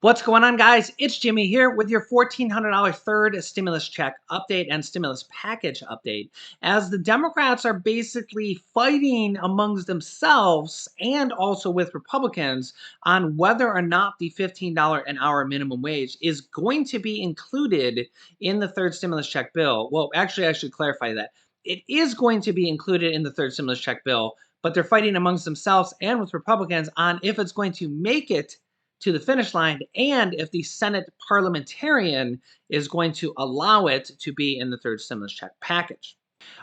What's going on, guys? It's Jimmy here with your $1,400 third stimulus check update and stimulus package update. As the Democrats are basically fighting amongst themselves and also with Republicans on whether or not the $15 an hour minimum wage is going to be included in the third stimulus check bill. Well, actually, I should clarify that. It is going to be included in the third stimulus check bill, but they're fighting amongst themselves and with Republicans on if it's going to make it to the finish line and if the Senate Parliamentarian is going to allow it to be in the third stimulus check package.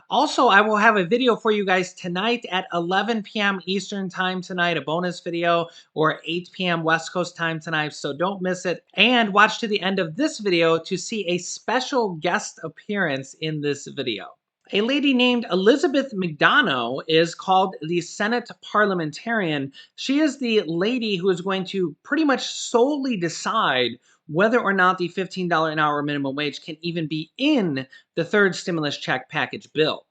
Also, I will have a video for you guys tonight at 11 p.m. Eastern time tonight, a bonus video, or 8 p.m. West Coast time tonight, so don't miss it. And watch to the end of this video to see a special guest appearance in this video. A lady named Elizabeth McDonough is called the Senate Parliamentarian. She is the lady who is going to pretty much solely decide whether or not the $15 an hour minimum wage can even be in the third stimulus check package bill.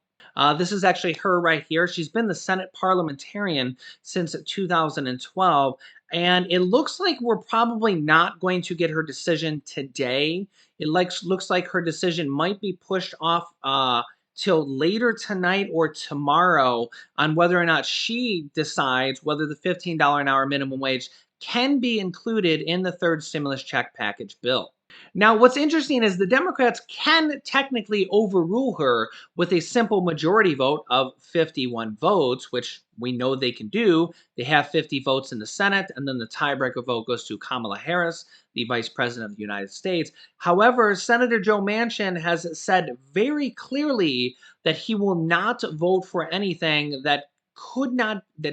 This is actually her right here. She's been the Senate Parliamentarian since 2012. And it looks like we're probably not going to get her decision today. It looks like her decision might be pushed off till later tonight or tomorrow on whether or not she decides whether the $15 an hour minimum wage can be included in the third stimulus check package bill. Now, what's interesting is the Democrats can technically overrule her with a simple majority vote of 51 votes, which we know they can do. They have 50 votes in the Senate, and then the tiebreaker vote goes to Kamala Harris, the Vice President of the United States. However, Senator Joe Manchin has said very clearly that he will not vote for anything that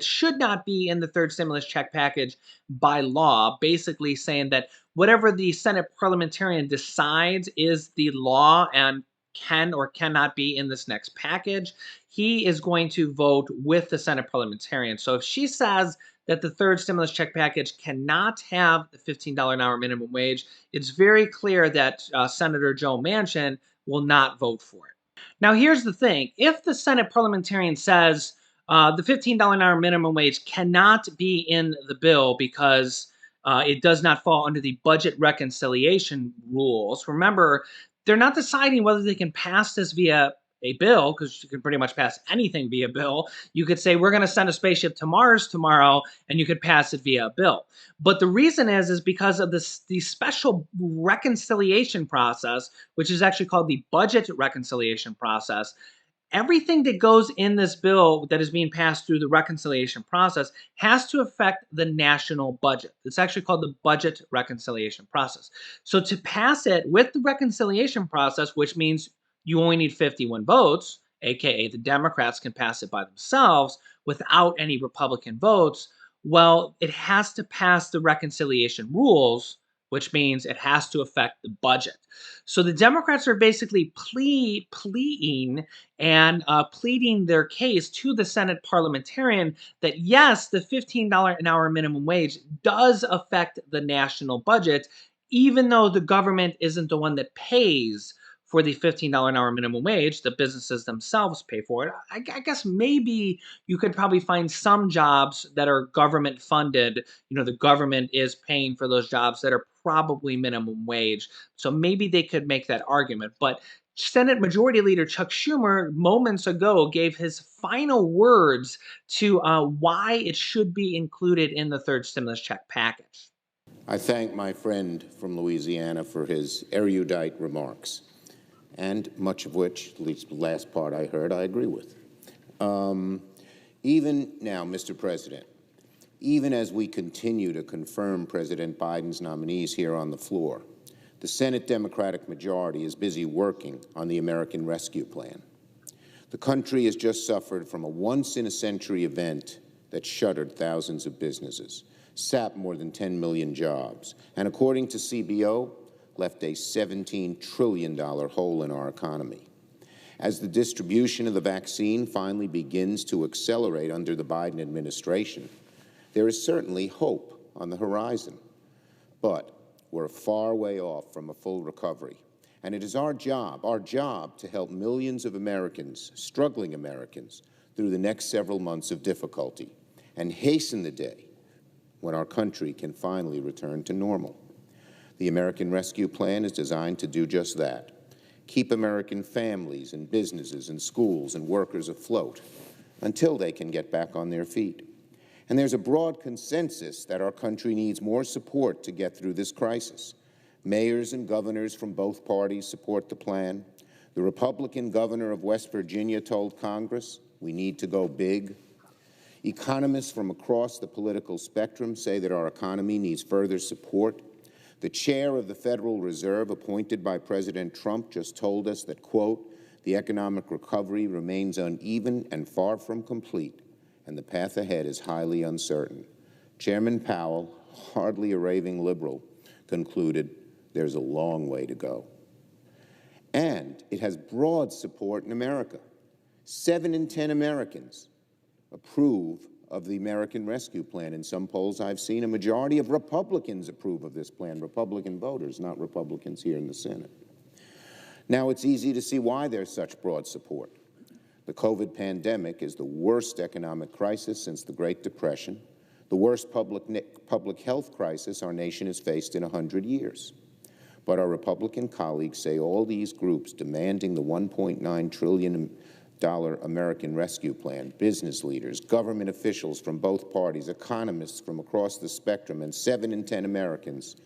should not be in the third stimulus check package by law, basically saying that whatever the Senate Parliamentarian decides is the law and can or cannot be in this next package, he is going to vote with the Senate Parliamentarian. So if she says that the third stimulus check package cannot have the $15 an hour minimum wage, it's very clear that Senator Joe Manchin will not vote for it. Now, here's the thing. If the Senate Parliamentarian says the $15 an hour minimum wage cannot be in the bill because it does not fall under the budget reconciliation rules. Remember, they're not deciding whether they can pass this via a bill, because you can pretty much pass anything via bill. You could say, we're going to send a spaceship to Mars tomorrow, and you could pass it via a bill. But the reason is because of the special reconciliation process, which is actually called the budget reconciliation process. Everything that goes in this bill that is being passed through the reconciliation process has to affect the national budget. It's actually called the budget reconciliation process. So to pass it with the reconciliation process, which means you only need 51 votes, aka the Democrats can pass it by themselves without any Republican votes, well, it has to pass the reconciliation rules, which means it has to affect the budget. So the Democrats are basically pleading their case to the Senate Parliamentarian that yes, the $15 an hour minimum wage does affect the national budget, even though the government isn't the one that pays for the $15 an hour minimum wage. The businesses themselves pay for it. I guess maybe you could probably find some jobs that are government funded. You know, the government is paying for those jobs that are probably minimum wage. So maybe they could make that argument. But Senate Majority Leader Chuck Schumer moments ago gave his final words to why it should be included in the third stimulus check package. I thank my friend from Louisiana for his erudite remarks, and much of which, at least the last part I heard, I agree with. Even now, Mr. President, even as we continue to confirm President Biden's nominees here on the floor, the Senate Democratic majority is busy working on the American Rescue Plan. The country has just suffered from a once-in-a-century event that shuttered thousands of businesses, sapped more than 10 million jobs, and according to CBO, left a $17 trillion hole in our economy. As the distribution of the vaccine finally begins to accelerate under the Biden administration, there is certainly hope on the horizon. But we're a far way off from a full recovery. And it is our job to help millions of Americans, struggling Americans, through the next several months of difficulty and hasten the day when our country can finally return to normal. The American Rescue Plan is designed to do just that. Keep American families and businesses and schools and workers afloat until they can get back on their feet. And there's a broad consensus that our country needs more support to get through this crisis. Mayors and governors from both parties support the plan. The Republican governor of West Virginia told Congress, we need to go big. Economists from across the political spectrum say that our economy needs further support. The chair of the Federal Reserve, appointed by President Trump, just told us that, quote, the economic recovery remains uneven and far from complete, and the path ahead is highly uncertain. Chairman Powell, hardly a raving liberal, concluded there's a long way to go. And it has broad support in America. 7 in 10 Americans approve of the American Rescue Plan. In some polls I've seen, a majority of Republicans approve of this plan, Republican voters, not Republicans here in the Senate. Now, it's easy to see why there's such broad support. The COVID pandemic is the worst economic crisis since the Great Depression, the worst public health crisis our nation has faced in 100 years. But our Republican colleagues say all these groups demanding the $1.9 trillion American Rescue Plan, business leaders, government officials from both parties, economists from across the spectrum, and 7 in 10 Americans,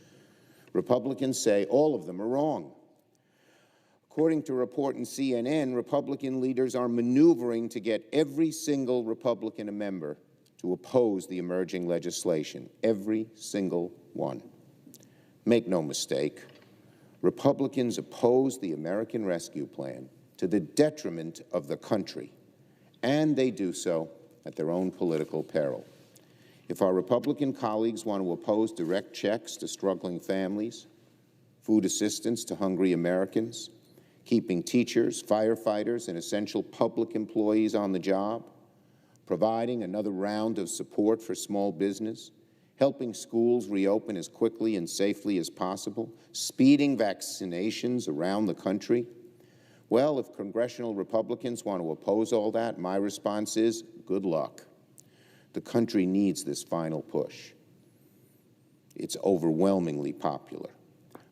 Republicans say all of them are wrong. According to a report in CNN, Republican leaders are maneuvering to get every single Republican member to oppose the emerging legislation, every single one. Make no mistake, Republicans oppose the American Rescue Plan to the detriment of the country, and they do so at their own political peril. If our Republican colleagues want to oppose direct checks to struggling families, food assistance to hungry Americans, keeping teachers, firefighters, and essential public employees on the job, providing another round of support for small business, helping schools reopen as quickly and safely as possible, speeding vaccinations around the country, well, if congressional Republicans want to oppose all that, my response is, good luck. The country needs this final push. It's overwhelmingly popular.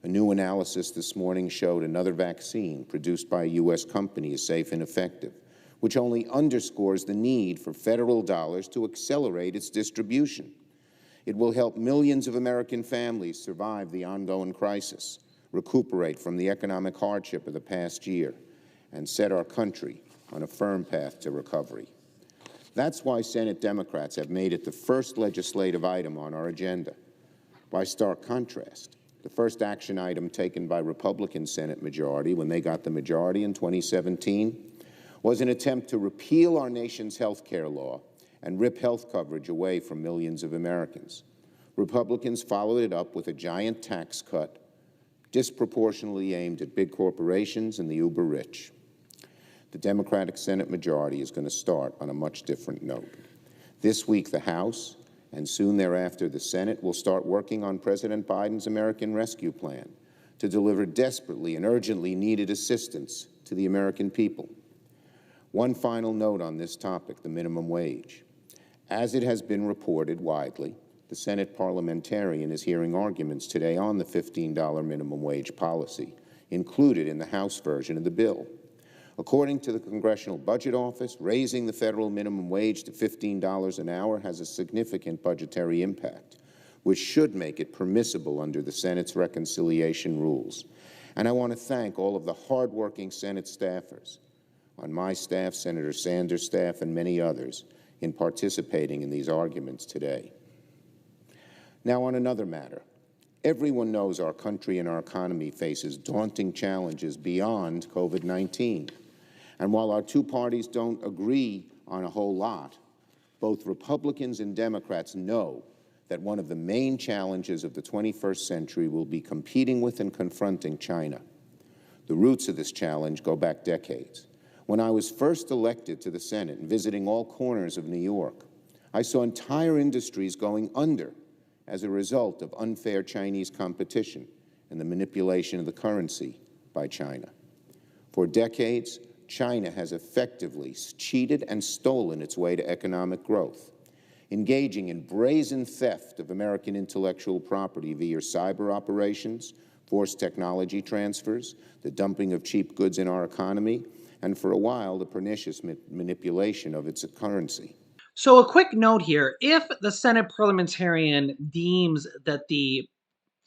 A new analysis this morning showed another vaccine produced by a U.S. company is safe and effective, which only underscores the need for federal dollars to accelerate its distribution. It will help millions of American families survive the ongoing crisis, recuperate from the economic hardship of the past year, and set our country on a firm path to recovery. That's why Senate Democrats have made it the first legislative item on our agenda. By stark contrast, the first action item taken by Republican Senate majority when they got the majority in 2017 was an attempt to repeal our nation's health care law and rip health coverage away from millions of Americans. Republicans followed it up with a giant tax cut disproportionately aimed at big corporations and the uber-rich. The Democratic Senate majority is going to start on a much different note. This week, the House, and soon thereafter the Senate, will start working on President Biden's American Rescue Plan to deliver desperately and urgently needed assistance to the American people. One final note on this topic, the minimum wage. As it has been reported widely, the Senate Parliamentarian is hearing arguments today on the $15 minimum wage policy included in the House version of the bill. According to the Congressional Budget Office, raising the federal minimum wage to $15 an hour has a significant budgetary impact, which should make it permissible under the Senate's reconciliation rules. And I want to thank all of the hardworking Senate staffers, on my staff, Senator Sanders' staff, and many others, in participating in these arguments today. Now, on another matter, everyone knows our country and our economy faces daunting challenges beyond COVID-19. And while our two parties don't agree on a whole lot, both Republicans and Democrats know that one of the main challenges of the 21st century will be competing with and confronting China. The roots of this challenge go back decades. When I was first elected to the Senate and visiting all corners of New York, I saw entire industries going under as a result of unfair Chinese competition and the manipulation of the currency by China. For decades, China has effectively cheated and stolen its way to economic growth. engaging in brazen theft of American intellectual property via cyber operations, forced technology transfers, the dumping of cheap goods in our economy, and for a while, the pernicious manipulation of its currency. So, a quick note here: if the Senate parliamentarian deems that the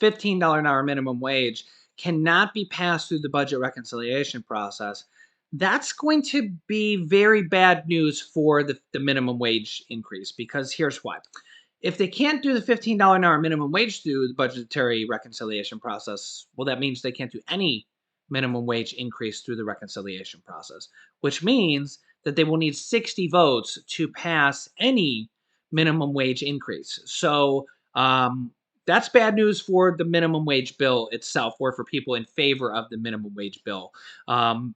$15 an hour minimum wage cannot be passed through the budget reconciliation process, that's going to be very bad news for the minimum wage increase. Because here's why. If they can't do the $15 an hour minimum wage through the budgetary reconciliation process, well, that means they can't do any minimum wage increase through the reconciliation process, which means that they will need 60 votes to pass any minimum wage increase. So, that's bad news for the minimum wage bill itself, or for people in favor of the minimum wage bill,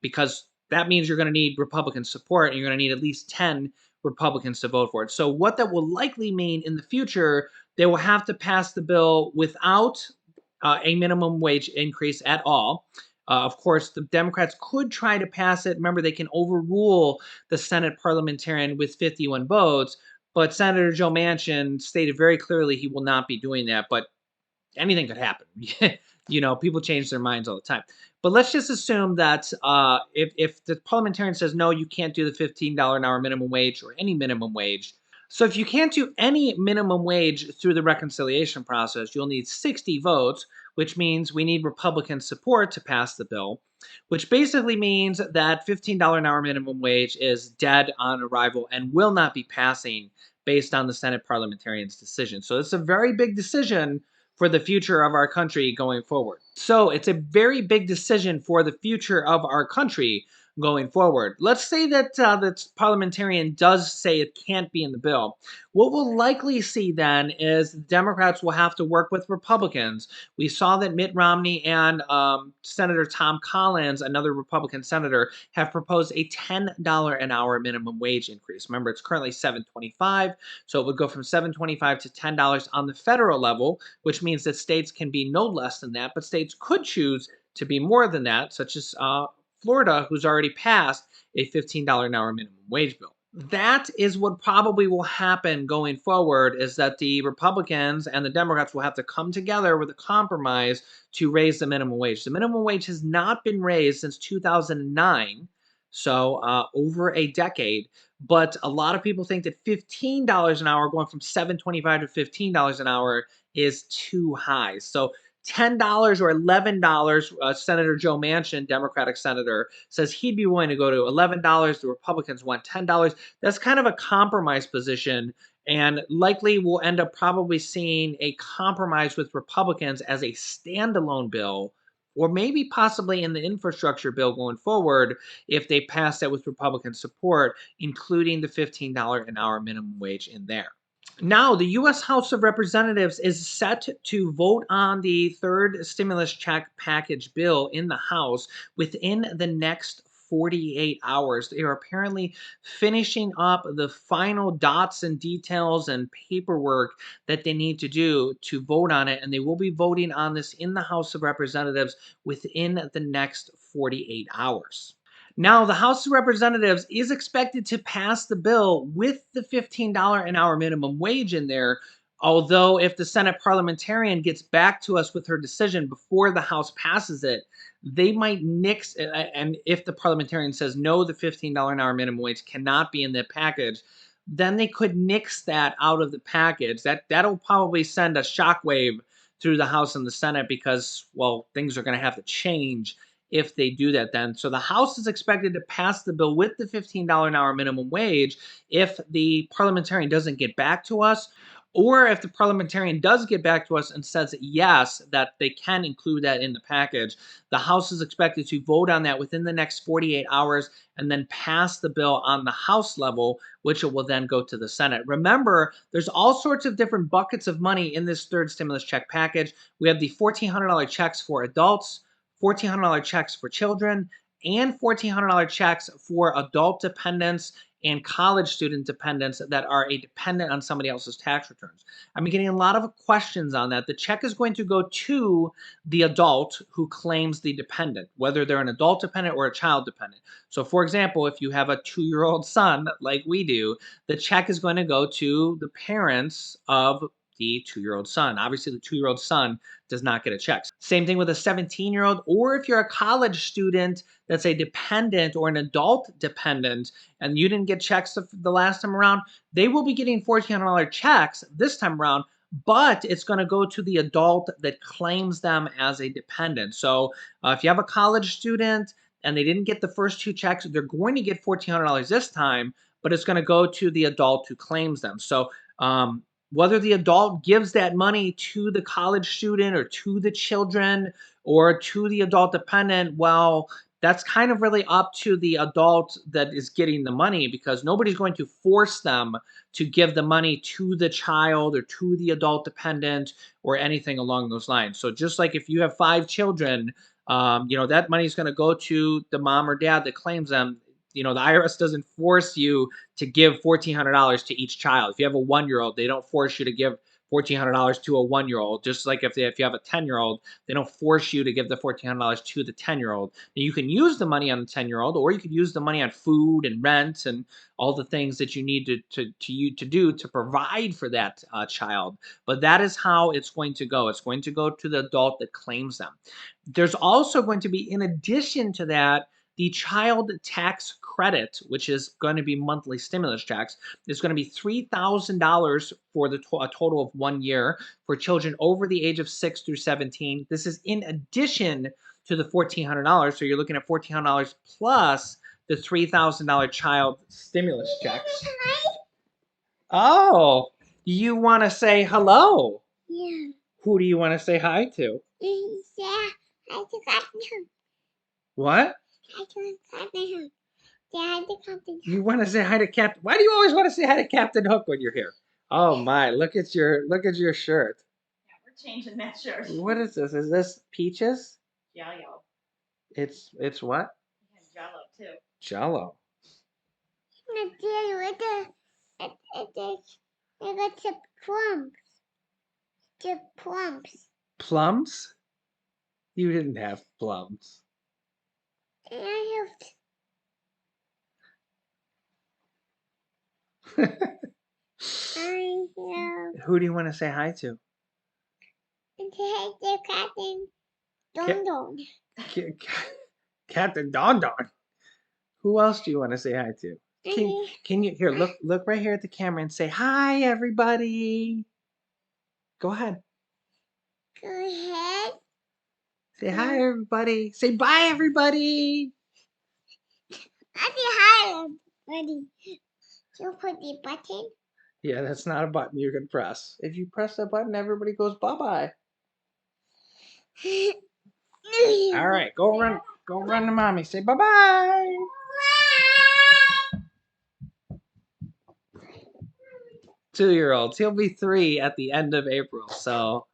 because that means you're going to need Republican support, and you're going to need at least 10 Republicans to vote for it. So, what that will likely mean in the future, they will have to pass the bill without a minimum wage increase at all. Of course, the Democrats could try to pass it. Remember, they can overrule the Senate parliamentarian with 51 votes, but Senator Joe Manchin stated very clearly he will not be doing that. But anything could happen. People change their minds all the time. But let's just assume that if the parliamentarian says no, you can't do the $15 an hour minimum wage or any minimum wage. So if you can't do any minimum wage through the reconciliation process, you'll need 60 votes, which means we need Republican support to pass the bill, which basically means that $15 an hour minimum wage is dead on arrival and will not be passing based on the Senate parliamentarian's decision. So it's a very big decision for the future of our country going forward. So it's a very big decision for the future of our country going forward. Let's say that the parliamentarian does say it can't be in the bill. What we'll likely see then is Democrats will have to work with Republicans. We saw that Mitt Romney and Senator Tom Collins, another Republican senator, have proposed a $10 an hour minimum wage increase. Remember, it's currently $7.25, so it would go from $7.25 to $10 on the federal level, which means that states can be no less than that, but states could choose to be more than that, such as Florida, who's already passed a $15 an hour minimum wage bill. That is what probably will happen going forward, is that the Republicans and the Democrats will have to come together with a compromise to raise the minimum wage. The minimum wage has not been raised since 2009, so over a decade. But a lot of people think that $15 an hour, going from $7.25 to $15 an hour, is too high. So $10 or $11, Senator Joe Manchin, Democratic senator, says he'd be willing to go to $11. The Republicans want $10. That's kind of a compromise position, and likely we'll end up probably seeing a compromise with Republicans as a standalone bill, or maybe possibly in the infrastructure bill going forward if they pass that with Republican support, including the $15 an hour minimum wage in there. Now, the U.S. House of Representatives is set to vote on the third stimulus check package bill in the House within the next 48 hours. They are apparently finishing up the final dots and details and paperwork that they need to do to vote on it, and they will be voting on this in the House of Representatives within the next 48 hours. Now, the House of Representatives is expected to pass the bill with the $15 an hour minimum wage in there. Although, if the Senate parliamentarian gets back to us with her decision before the House passes it, they might nix it. And if the parliamentarian says no, the $15 an hour minimum wage cannot be in the package, then they could nix that out of the package. That'll probably send a shockwave through the House and the Senate, because, well, things are going to have to change if they do that then. So the House is expected to pass the bill with the $15 an hour minimum wage if the parliamentarian doesn't get back to us, or if the parliamentarian does get back to us and says yes, that they can include that in the package. The House is expected to vote on that within the next 48 hours and then pass the bill on the House level, which it will then go to the Senate. Remember, there's all sorts of different buckets of money in this third stimulus check package. We have the $1,400 checks for adults, $1,400 checks for children, and $1,400 checks for adult dependents and college student dependents that are a dependent on somebody else's tax returns. I'm getting a lot of questions on that. The check is going to go to the adult who claims the dependent, whether they're an adult dependent or a child dependent. So, for example, if you have a 2-year-old son like we do, the check is going to go to the parents of the 2-year-old son. Obviously, the 2-year-old son does not get a check. Same thing with a 17-year-old, or if you're a college student that's a dependent or an adult dependent and you didn't get checks the last time around, they will be getting $1,400 checks this time around, but it's going to go to the adult that claims them as a dependent. So if you have a college student and they didn't get the first 2 checks, they're going to get $1,400 this time, but it's going to go to the adult who claims them. So whether the adult gives that money to the college student or to the children or to the adult dependent, well, that's kind of really up to the adult that is getting the money, because nobody's going to force them to give the money to the child or to the adult dependent or anything along those lines. So just like if you have 5 children, that money is going to go to the mom or dad that claims them. The IRS doesn't force you to give $1,400 to each child. If you have a 1-year-old, they don't force you to give $1,400 to a 1-year-old. Just like if you have a 10-year-old, they don't force you to give the $1,400 to the 10-year-old. Now, you can use the money on the 10-year-old, or you could use the money on food and rent and all the things that you need to do to provide for that child. But that is how it's going to go. It's going to go to the adult that claims them. There's also going to be, in addition to that, the child tax credit, which is going to be monthly stimulus checks, is going to be $3,000 for a total of 1 year for children over the age of 6 through 17. This is in addition to the $1,400. So you're looking at $1,400 plus the $3,000 child stimulus checks. Oh, you want to say hello? Yeah. Who do you want to say hi to? Yeah. I to Captain Hook. What? I to Captain Hook. Yeah, to Captain Hook. You want to say hi to Captain? Why do you always want to say hi to Captain Hook when you're here? Oh my! Look at your shirt. Yeah, we're changing that shirt. What is this? Is this peaches? Jello. It's what? And Jello too. Jello. I deal with I got the plums. The plums. Plums? You didn't have plums. And I have Who do you want to say hi to? the Captain Don Don. Captain Don Don. Who else do you want to say hi to? Can you here look right here at the camera and say hi, everybody? Go ahead. Go ahead. Say hi, everybody. Say bye, everybody. I say hi, everybody. You put the button. Yeah, that's not a button you can press. If you press that button, everybody goes bye-bye. All right, go run to mommy. Say bye-bye. 2-year-olds. He'll be 3 at the end of April. So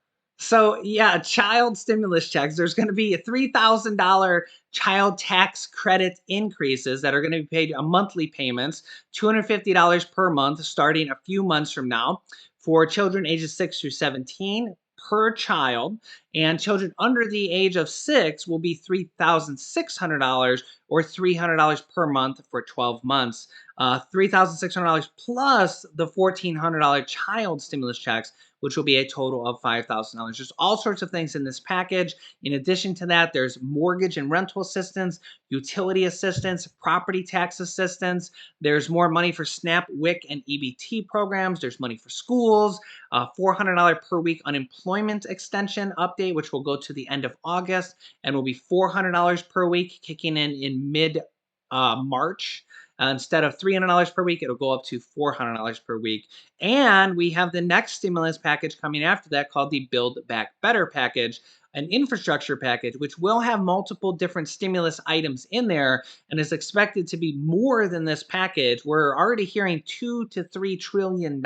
yeah, child stimulus checks. There's going to be a $3,000 child tax credit increases that are going to be paid on monthly payments, $250 per month, starting a few months from now, for children ages 6 through 17 per child, and children under the age of 6 will be $3,600 or $300 per month for 12 months. $3,600 plus the $1,400 child stimulus checks, which will be a total of $5,000. There's all sorts of things in this package. In addition to that, there's mortgage and rental assistance, utility assistance, property tax assistance. There's more money for SNAP, WIC, and EBT programs. There's money for schools, $400 per week unemployment extension update, which will go to the end of August and will be $400 per week, kicking in mid-March. Instead of $300 per week, it'll go up to $400 per week. And we have the next stimulus package coming after that called the Build Back Better package, an infrastructure package, which will have multiple different stimulus items in there and is expected to be more than this package. We're already hearing $2 to $3 trillion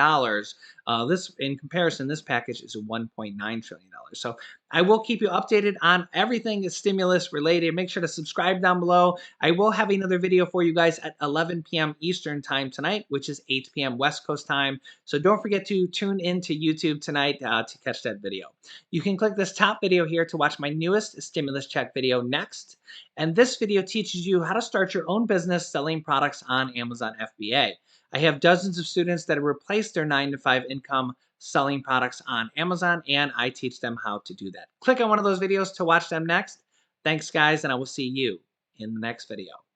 This, in comparison, this package is $1.9 trillion. So I will keep you updated on everything stimulus related. Make sure to subscribe down below. I will have another video for you guys at 11 p.m. Eastern time tonight, which is 8 p.m. West Coast time. So don't forget to tune into YouTube tonight to catch that video. You can click this top video here to watch my newest stimulus check video next. And this video teaches you how to start your own business selling products on Amazon FBA. I have dozens of students that have replaced their 9-to-5 income selling products on Amazon, and I teach them how to do that. Click on one of those videos to watch them next. Thanks, guys, and I will see you in the next video.